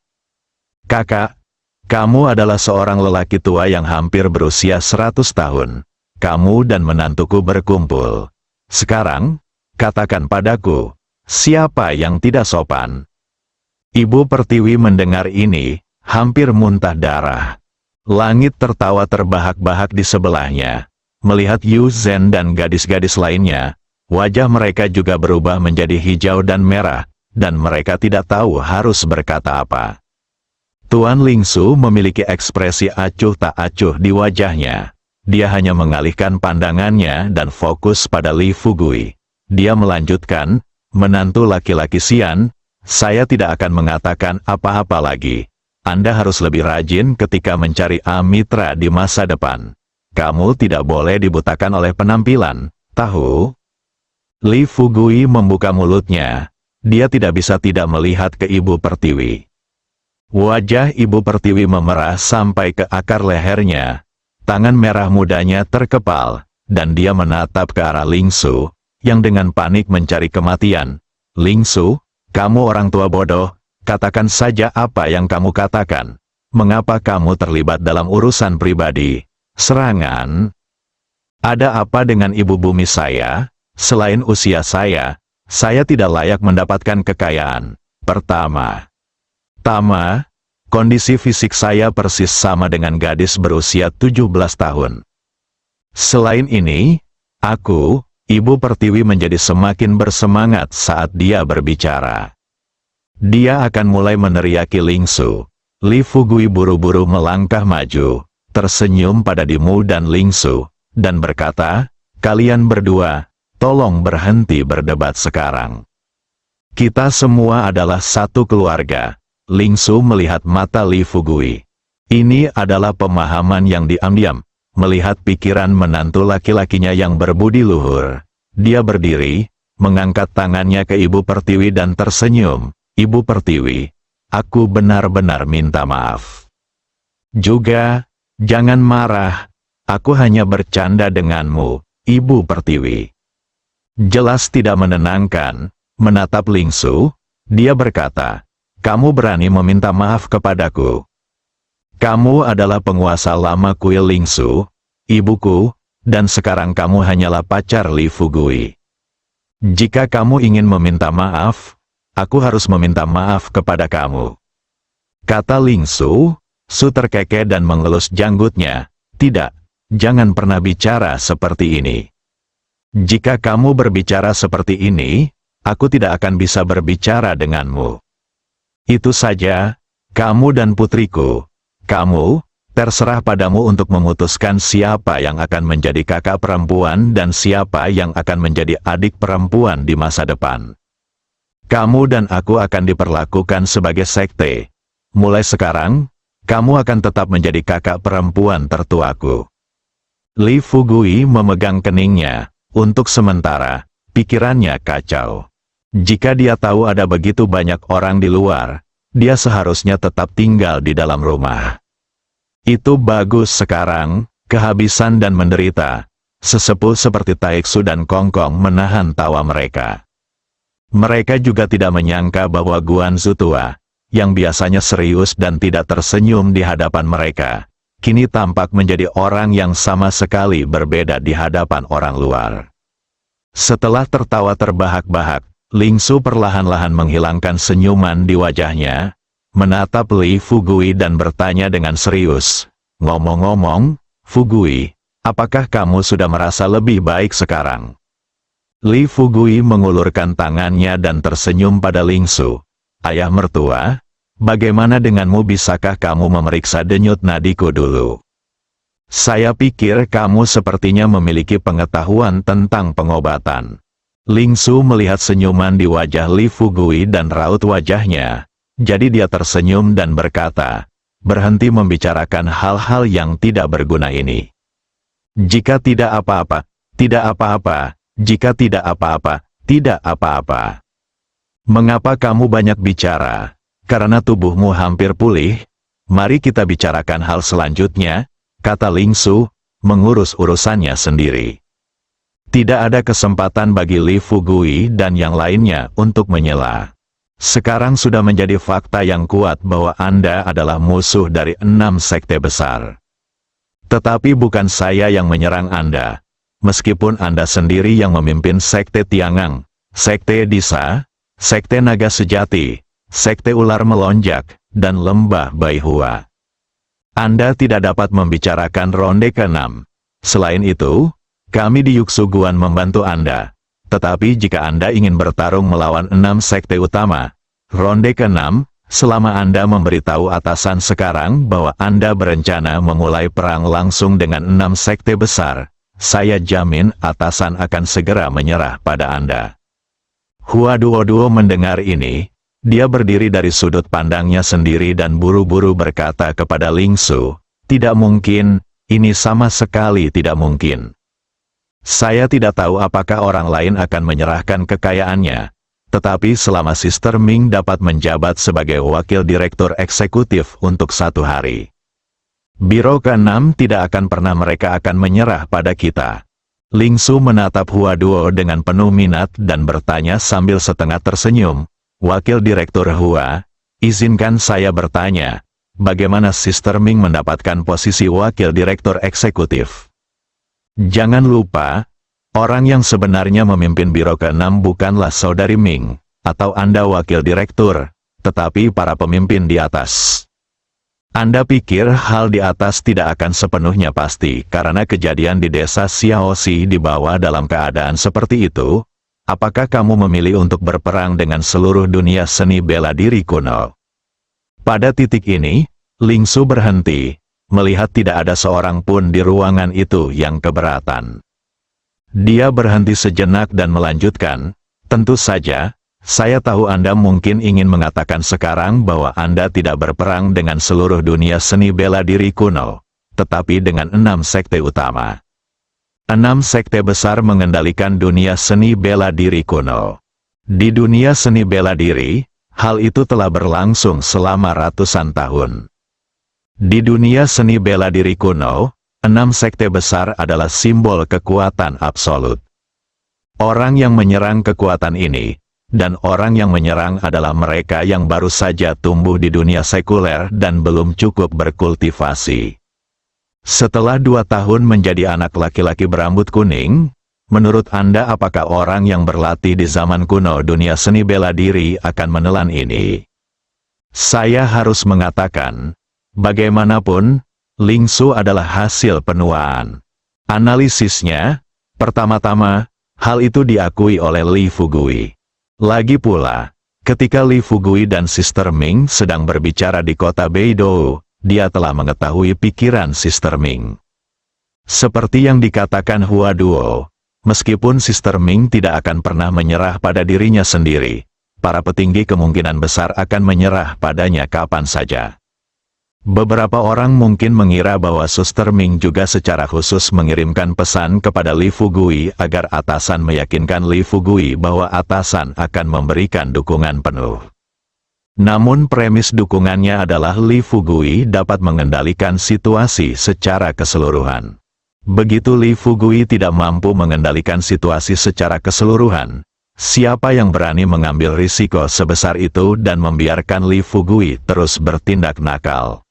Kakak, kamu adalah seorang lelaki tua yang hampir berusia 100 tahun. Kamu dan menantuku berkumpul. Sekarang, katakan padaku, siapa yang tidak sopan? Ibu Pertiwi mendengar ini, hampir muntah darah. Langit tertawa terbahak-bahak di sebelahnya. Melihat Yu Zhen dan gadis-gadis lainnya, wajah mereka juga berubah menjadi hijau dan merah, dan mereka tidak tahu harus berkata apa. Tuan Lingsu memiliki ekspresi acuh tak acuh di wajahnya. Dia hanya mengalihkan pandangannya dan fokus pada Li Fugui. Dia melanjutkan, menantu laki-laki Xian, saya tidak akan mengatakan apa-apa lagi. Anda harus lebih rajin ketika mencari mitra di masa depan. Kamu tidak boleh dibutakan oleh penampilan, tahu? Li Fugui membuka mulutnya. Dia tidak bisa tidak melihat ke Ibu Pertiwi. Wajah Ibu Pertiwi memerah sampai ke akar lehernya. Tangan merah mudanya terkepal, dan dia menatap ke arah Lingsu. yang dengan panik mencari kematian. Lingsu, kamu orang tua bodoh, katakan saja apa yang kamu katakan. Mengapa kamu terlibat dalam urusan pribadi? Serangan? Ada apa dengan ibu bumi saya? Selain usia saya tidak layak mendapatkan kekayaan. Pertama, kondisi fisik saya persis sama dengan gadis berusia 17 tahun. Selain ini, Ibu Pertiwi menjadi semakin bersemangat saat dia berbicara. Dia akan mulai meneriaki Lingsu. Li Fugui buru-buru melangkah maju, tersenyum pada Dimu dan Lingsu, dan berkata, kalian berdua, tolong berhenti berdebat sekarang. Kita semua adalah satu keluarga. Lingsu melihat mata Li Fugui. Ini adalah pemahaman yang diam-diam. Melihat pikiran menantu laki-lakinya yang berbudi luhur, dia berdiri, mengangkat tangannya ke Ibu Pertiwi dan tersenyum. Ibu Pertiwi, aku benar-benar minta maaf. Juga, jangan marah, aku hanya bercanda denganmu, Ibu Pertiwi. Jelas tidak menenangkan, menatap Lingsu, dia berkata, kamu berani meminta maaf kepadaku. Kamu adalah penguasa lama kuil Lingsu, ibuku, dan sekarang kamu hanyalah pacar Li Fugui. Jika kamu ingin meminta maaf, aku harus meminta maaf kepada kamu. Kata Lingsu, Su terkekeh dan mengelus janggutnya. Tidak, jangan pernah bicara seperti ini. Jika kamu berbicara seperti ini, aku tidak akan bisa berbicara denganmu. Itu saja, kamu dan putriku. Kamu, terserah padamu untuk memutuskan siapa yang akan menjadi kakak perempuan dan siapa yang akan menjadi adik perempuan di masa depan. Kamu dan aku akan diperlakukan sebagai sekte. Mulai sekarang, kamu akan tetap menjadi kakak perempuan tertuaku. Li Fugui memegang keningnya. Untuk sementara, pikirannya kacau. Jika dia tahu ada begitu banyak orang di luar, dia seharusnya tetap tinggal di dalam rumah. Itu bagus sekarang, kehabisan dan menderita. Sesepuh seperti Taeksu dan Kongkong menahan tawa mereka. Mereka juga tidak menyangka bahwa Guanzu tua, yang biasanya serius dan tidak tersenyum di hadapan mereka, kini tampak menjadi orang yang sama sekali berbeda di hadapan orang luar. Setelah tertawa terbahak-bahak, Lingsu perlahan-lahan menghilangkan senyuman di wajahnya, menatap Li Fugui dan bertanya dengan serius, ngomong-ngomong, Fugui, apakah kamu sudah merasa lebih baik sekarang? Li Fugui mengulurkan tangannya dan tersenyum pada Lingsu. Ayah mertua, bagaimana denganmu, bisakah kamu memeriksa denyut nadiku dulu? Saya pikir kamu sepertinya memiliki pengetahuan tentang pengobatan. Lingsu melihat senyuman di wajah Li Fugui dan raut wajahnya. Jadi dia tersenyum dan berkata, berhenti membicarakan hal-hal yang tidak berguna ini. Jika tidak apa-apa, tidak apa-apa, jika tidak apa-apa, tidak apa-apa. Mengapa kamu banyak bicara? Karena tubuhmu hampir pulih. Mari kita bicarakan hal selanjutnya, kata Lingsu, mengurus urusannya sendiri. Tidak ada kesempatan bagi Li Fugui dan yang lainnya untuk menyela. Sekarang sudah menjadi fakta yang kuat bahwa Anda adalah musuh dari 6 sekte besar. Tetapi bukan saya yang menyerang Anda. Meskipun Anda sendiri yang memimpin sekte Tiangang, sekte Disa, sekte Naga Sejati, sekte Ular Melonjak, dan Lembah Baihua. Anda tidak dapat membicarakan ronde ke-6. Selain itu, kami di Yuksuguan membantu Anda. Tetapi jika Anda ingin bertarung melawan 6 sekte utama, ronde ke-6, selama Anda memberitahu atasan sekarang bahwa Anda berencana memulai perang langsung dengan 6 sekte besar, saya jamin atasan akan segera menyerah pada Anda. Hua Duo mendengar ini, dia berdiri dari sudut pandangnya sendiri dan buru-buru berkata kepada Lingsu, tidak mungkin, ini sama sekali tidak mungkin. Saya tidak tahu apakah orang lain akan menyerahkan kekayaannya, tetapi selama Sister Ming dapat menjabat sebagai wakil direktur eksekutif untuk 1 hari. Biro ke-6 tidak akan pernah mereka akan menyerah pada kita. Ling Su menatap Hua Duo dengan penuh minat dan bertanya sambil setengah tersenyum, "Wakil Direktur Hua, izinkan saya bertanya, bagaimana Sister Ming mendapatkan posisi Wakil Direktur Eksekutif?" Jangan lupa, orang yang sebenarnya memimpin Biro ke-6 bukanlah Saudari Ming, atau Anda Wakil Direktur, tetapi para pemimpin di atas. Anda pikir hal di atas tidak akan sepenuhnya pasti karena kejadian di desa Xiaoxi dibawa dalam keadaan seperti itu? Apakah kamu memilih untuk berperang dengan seluruh dunia seni bela diri kuno? Pada titik ini, Ling Su berhenti, melihat tidak ada seorang pun di ruangan itu yang keberatan. Dia berhenti sejenak dan melanjutkan, "Tentu saja, saya tahu Anda mungkin ingin mengatakan sekarang bahwa Anda tidak berperang dengan seluruh dunia seni bela diri kuno, tetapi dengan 6 sekte utama. 6 sekte besar mengendalikan dunia seni bela diri kuno. Di dunia seni bela diri, hal itu telah berlangsung selama ratusan tahun. Di dunia seni bela diri kuno, 6 sekte besar adalah simbol kekuatan absolut. Orang yang menyerang kekuatan ini, dan orang yang menyerang adalah mereka yang baru saja tumbuh di dunia sekuler dan belum cukup berkultivasi. Setelah 2 tahun menjadi anak laki-laki berambut kuning, menurut Anda apakah orang yang berlatih di zaman kuno dunia seni bela diri akan menelan ini?" Saya harus mengatakan, bagaimanapun, Ling Su adalah hasil penuaan. Analisisnya, pertama-tama, hal itu diakui oleh Li Fugui. Lagi pula, ketika Li Fugui dan Sister Ming sedang berbicara di kota Beidou, dia telah mengetahui pikiran Sister Ming. Seperti yang dikatakan Hua Duo, meskipun Sister Ming tidak akan pernah menyerah pada dirinya sendiri, para petinggi kemungkinan besar akan menyerah padanya kapan saja. Beberapa orang mungkin mengira bahwa Suster Ming juga secara khusus mengirimkan pesan kepada Li Fugui agar atasan meyakinkan Li Fugui bahwa atasan akan memberikan dukungan penuh. Namun premis dukungannya adalah Li Fugui dapat mengendalikan situasi secara keseluruhan. Begitu Li Fugui tidak mampu mengendalikan situasi secara keseluruhan, siapa yang berani mengambil risiko sebesar itu dan membiarkan Li Fugui terus bertindak nakal?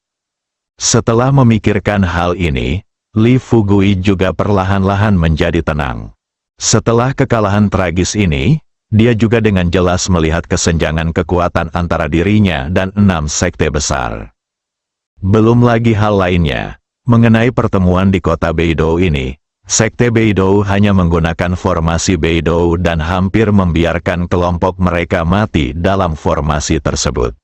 Setelah memikirkan hal ini, Li Fugui juga perlahan-lahan menjadi tenang. Setelah kekalahan tragis ini, dia juga dengan jelas melihat kesenjangan kekuatan antara dirinya dan 6 sekte besar. Belum lagi hal lainnya, mengenai pertemuan di kota Beidou ini, sekte Beidou hanya menggunakan formasi Beidou dan hampir membiarkan kelompok mereka mati dalam formasi tersebut.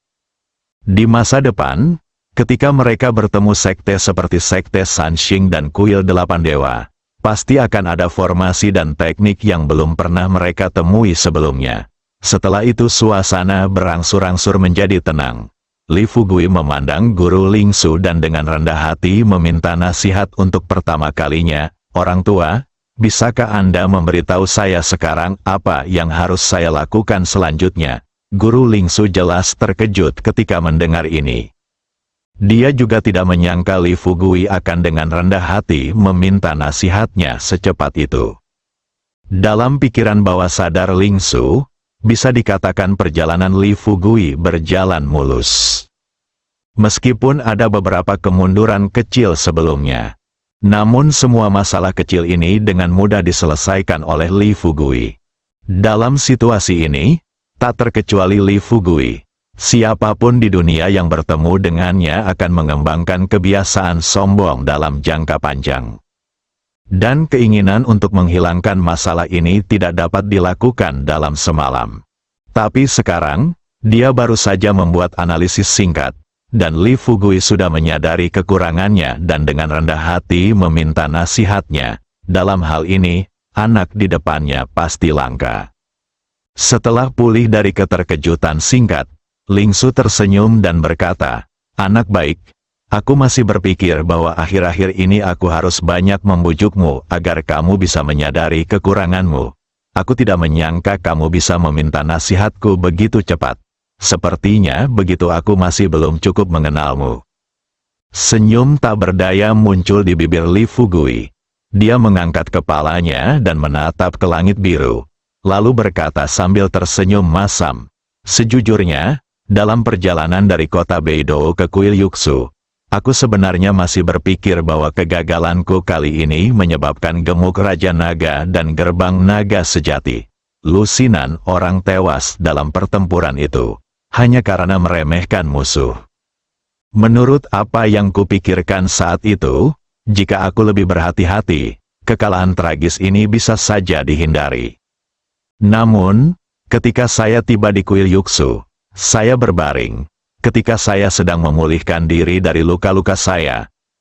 Di masa depan, ketika mereka bertemu sekte seperti sekte Sanxing dan Kuil 8 Dewa, pasti akan ada formasi dan teknik yang belum pernah mereka temui sebelumnya. Setelah itu suasana berangsur-angsur menjadi tenang. Li Fugui memandang Guru Ling Su dan dengan rendah hati meminta nasihat untuk pertama kalinya, "Orang tua, bisakah Anda memberitahu saya sekarang apa yang harus saya lakukan selanjutnya?" Guru Ling Su jelas terkejut ketika mendengar ini. Dia juga tidak menyangka Li Fugui akan dengan rendah hati meminta nasihatnya secepat itu. Dalam pikiran bawah sadar Ling Su, bisa dikatakan perjalanan Li Fugui berjalan mulus. Meskipun ada beberapa kemunduran kecil sebelumnya, namun semua masalah kecil ini dengan mudah diselesaikan oleh Li Fugui. Dalam situasi ini, tak terkecuali Li Fugui, siapapun di dunia yang bertemu dengannya akan mengembangkan kebiasaan sombong dalam jangka panjang. Dan keinginan untuk menghilangkan masalah ini tidak dapat dilakukan dalam semalam. Tapi sekarang, dia baru saja membuat analisis singkat, dan Li Fugui sudah menyadari kekurangannya dan dengan rendah hati meminta nasihatnya. Dalam hal ini, anak di depannya pasti langka. Setelah pulih dari keterkejutan singkat, Ling Su tersenyum dan berkata, "Anak baik, aku masih berpikir bahwa akhir-akhir ini aku harus banyak membujukmu agar kamu bisa menyadari kekuranganmu. Aku tidak menyangka kamu bisa meminta nasihatku begitu cepat. Sepertinya begitu aku masih belum cukup mengenalmu." Senyum tak berdaya muncul di bibir Li Fugui. dia mengangkat kepalanya dan menatap ke langit biru, lalu berkata sambil tersenyum masam, "Sejujurnya, dalam perjalanan dari kota Beidou ke kuil Yuksu, aku sebenarnya masih berpikir bahwa kegagalanku kali ini menyebabkan gemuk Raja Naga dan gerbang naga sejati. Lusinan orang tewas dalam pertempuran itu, hanya karena meremehkan musuh. Menurut apa yang kupikirkan saat itu, jika aku lebih berhati-hati, kekalahan tragis ini bisa saja dihindari. Namun, ketika saya tiba di kuil Yuksu, saya berbaring. Ketika saya sedang memulihkan diri dari luka-luka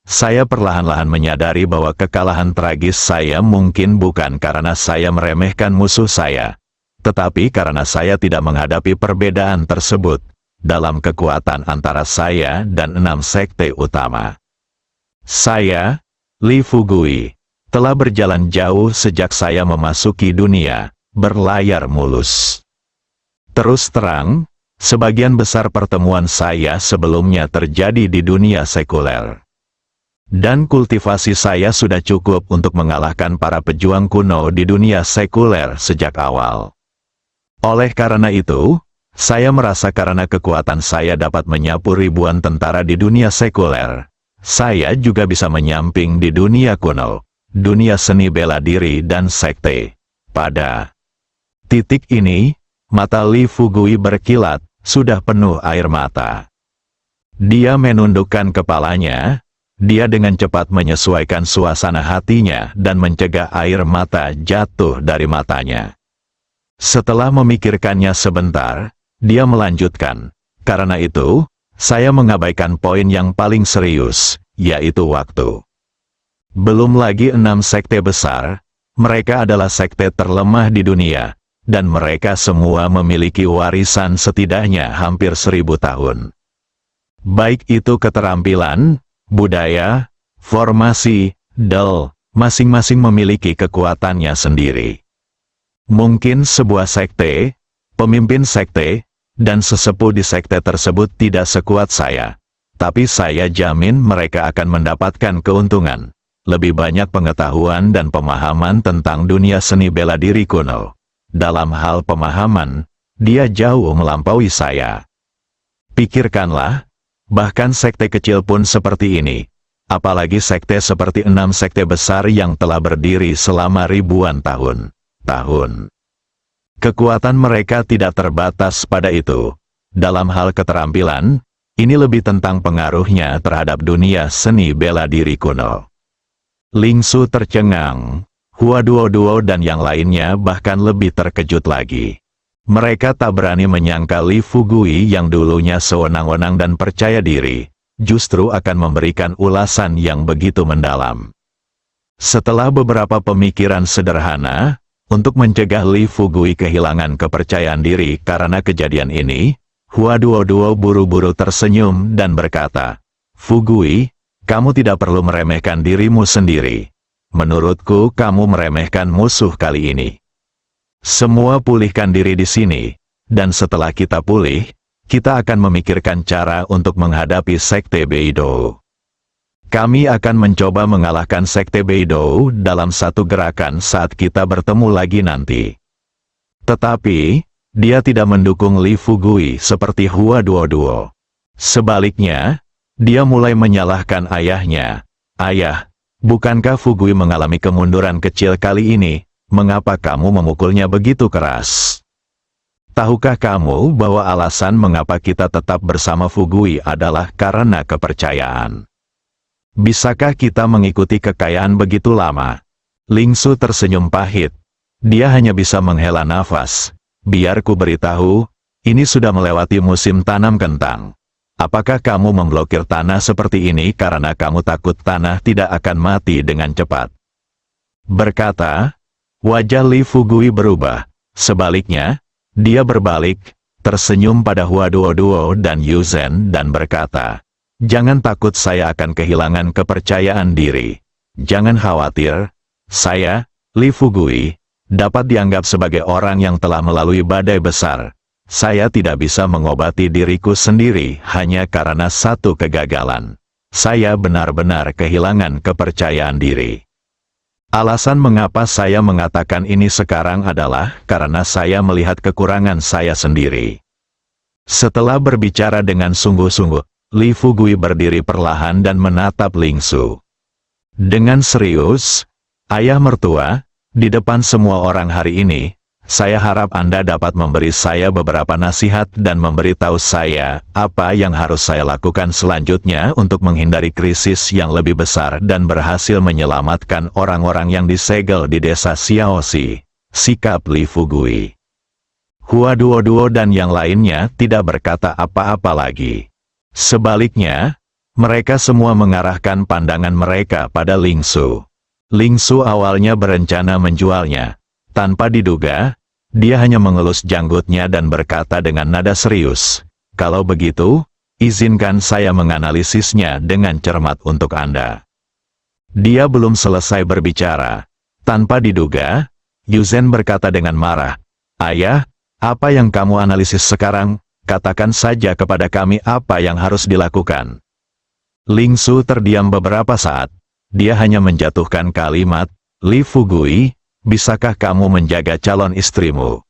saya perlahan-lahan menyadari bahwa kekalahan tragis saya mungkin bukan karena saya meremehkan musuh saya, tetapi karena saya tidak menghadapi perbedaan tersebut dalam kekuatan antara saya dan 6 sekte utama. Saya, Li Fugui, telah berjalan jauh sejak saya memasuki dunia berlayar mulus. Terus terang, sebagian besar pertemuan saya sebelumnya terjadi di dunia sekuler. Dan kultivasi saya sudah cukup untuk mengalahkan para pejuang kuno di dunia sekuler sejak awal. Oleh karena itu, saya merasa karena kekuatan saya dapat menyapu ribuan tentara di dunia sekuler, saya juga bisa menyamping di dunia kuno, dunia seni bela diri dan sekte. Pada titik ini, mata Li Fugui berkilat, sudah penuh air mata. Dia menundukkan kepalanya, dia dengan cepat menyesuaikan suasana hatinya dan mencegah air mata jatuh dari matanya. Setelah memikirkannya sebentar, dia melanjutkan, "Karena itu, saya mengabaikan poin yang paling serius, yaitu waktu. Belum lagi 6 sekte besar, mereka adalah sekte terlemah di dunia, dan mereka semua memiliki warisan setidaknya hampir 1000 tahun. Baik itu keterampilan, budaya, formasi, masing-masing memiliki kekuatannya sendiri. Mungkin sebuah sekte, pemimpin sekte, dan sesepuh di sekte tersebut tidak sekuat saya. Tapi saya jamin mereka akan mendapatkan keuntungan, lebih banyak pengetahuan dan pemahaman tentang dunia seni bela diri kuno. Dalam hal pemahaman, dia jauh melampaui saya. Pikirkanlah, bahkan sekte kecil pun seperti ini, apalagi sekte seperti 6 sekte besar yang telah berdiri selama ribuan tahun. Kekuatan mereka tidak terbatas pada itu. Dalam hal keterampilan, ini lebih tentang pengaruhnya terhadap dunia seni bela diri kuno." Lingsu tercengang, Hua Duo dan yang lainnya bahkan lebih terkejut lagi. Mereka tak berani menyangka Li Fugui yang dulunya sewenang-wenang dan percaya diri, justru akan memberikan ulasan yang begitu mendalam. Setelah beberapa pemikiran sederhana, untuk mencegah Li Fugui kehilangan kepercayaan diri karena kejadian ini, Hua Duo buru-buru tersenyum dan berkata, "Fugui, kamu tidak perlu meremehkan dirimu sendiri. Menurutku kamu meremehkan musuh kali ini. Semua pulihkan diri di sini, dan setelah kita pulih, kita akan memikirkan cara untuk menghadapi sekte Beidou. Kami akan mencoba mengalahkan sekte Beidou dalam satu gerakan saat kita bertemu lagi nanti." Tetapi, dia tidak mendukung Li Fugui seperti Hua Duo. Sebaliknya, dia mulai menyalahkan ayahnya. "Ayah, bukankah Fugui mengalami kemunduran kecil kali ini? Mengapa kamu memukulnya begitu keras? Tahukah kamu bahwa alasan mengapa kita tetap bersama Fugui adalah karena kepercayaan? Bisakah kita mengikuti kekayaan begitu lama?" Lingsu tersenyum pahit. Dia hanya bisa menghela nafas. "Biar ku beritahu, ini sudah melewati musim tanam kentang. Apakah kamu memblokir tanah seperti ini karena kamu takut tanah tidak akan mati dengan cepat?" Berkata, wajah Li Fugui berubah. Sebaliknya, dia berbalik, tersenyum pada Hua Duo dan Yuzen dan berkata, "Jangan takut saya akan kehilangan kepercayaan diri. Jangan khawatir, saya, Li Fugui, dapat dianggap sebagai orang yang telah melalui badai besar. Saya tidak bisa mengobati diriku sendiri hanya karena satu kegagalan. Saya benar-benar kehilangan kepercayaan diri." Alasan mengapa saya mengatakan ini sekarang adalah karena saya melihat kekurangan saya sendiri. Setelah berbicara dengan sungguh-sungguh, Li Fugui berdiri perlahan dan menatap Lingsu. Dengan serius, "Ayah mertua, di depan semua orang hari ini, saya harap Anda dapat memberi saya beberapa nasihat dan memberitahu saya apa yang harus saya lakukan selanjutnya untuk menghindari krisis yang lebih besar dan berhasil menyelamatkan orang-orang yang disegel di desa Xiaoxi." Sikap Li Fugui. Hua Duo dan yang lainnya tidak berkata apa-apa lagi. Sebaliknya, mereka semua mengarahkan pandangan mereka pada Lingsu. Lingsu awalnya berencana menjualnya. Tanpa diduga, dia hanya mengelus janggutnya dan berkata dengan nada serius, "Kalau begitu, izinkan saya menganalisisnya dengan cermat untuk Anda." Dia belum selesai berbicara. Tanpa diduga, Yuzen berkata dengan marah, "Ayah, apa yang kamu analisis sekarang? Katakan saja kepada kami apa yang harus dilakukan." Lingsu terdiam beberapa saat. Dia hanya menjatuhkan kalimat, "Li Fugui, bisakah kamu menjaga calon istrimu?"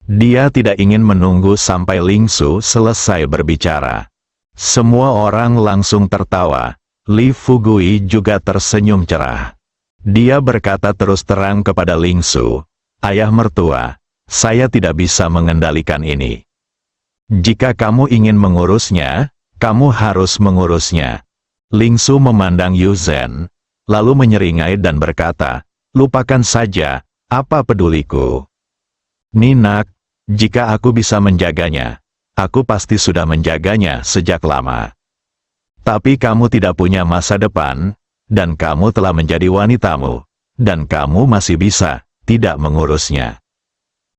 Dia tidak ingin menunggu sampai Lingsu selesai berbicara. Semua orang langsung tertawa. Li Fugui juga tersenyum cerah. Dia berkata terus terang kepada Lingsu, "Ayah mertua, saya tidak bisa mengendalikan ini. Jika kamu ingin mengurusnya, kamu harus mengurusnya." Lingsu memandang Yuzen, lalu menyeringai dan berkata, "Lupakan saja, apa peduliku. Ninak, jika aku bisa menjaganya, aku pasti sudah menjaganya sejak lama. Tapi kamu tidak punya masa depan, dan kamu telah menjadi wanitamu, dan kamu masih bisa tidak mengurusnya.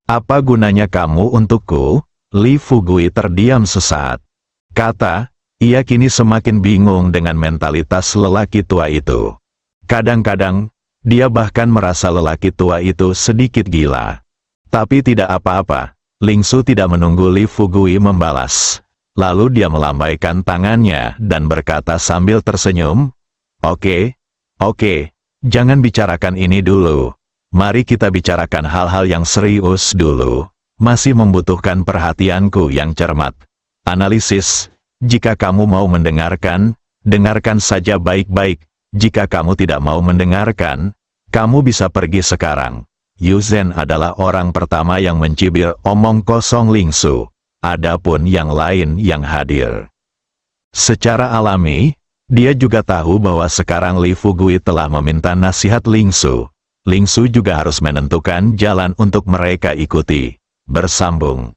Apa gunanya kamu untukku?" Li Fugui terdiam sesaat. Kata, ia kini semakin bingung dengan mentalitas lelaki tua itu. Kadang-kadang, dia bahkan merasa lelaki tua itu sedikit gila. Tapi tidak apa-apa, Lingsu tidak menunggu Li Fugui membalas. Lalu dia melambaikan tangannya dan berkata sambil tersenyum, Oke, jangan bicarakan ini dulu. Mari kita bicarakan hal-hal yang serius dulu. Masih membutuhkan perhatianku yang cermat. Analisis. Jika kamu mau mendengarkan, dengarkan saja baik-baik. Jika kamu tidak mau mendengarkan, kamu bisa pergi sekarang. Yuzen adalah orang pertama yang mencibir omong kosong Lingsu. Adapun yang lain yang hadir. Secara alami, dia juga tahu bahwa sekarang Li Fugui telah meminta nasihat Lingsu. Lingsu juga harus menentukan jalan untuk mereka ikuti. Bersambung.